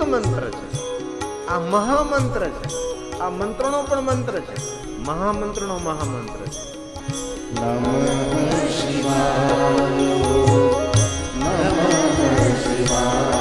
પણ મંત્ર છે, આ મહામંત્ર છે, આ મંત્રનો પણ મંત્ર છે, મહામંત્રનો મહામંત્ર છે. નમઃ શિવાય, નમઃ શિવાય.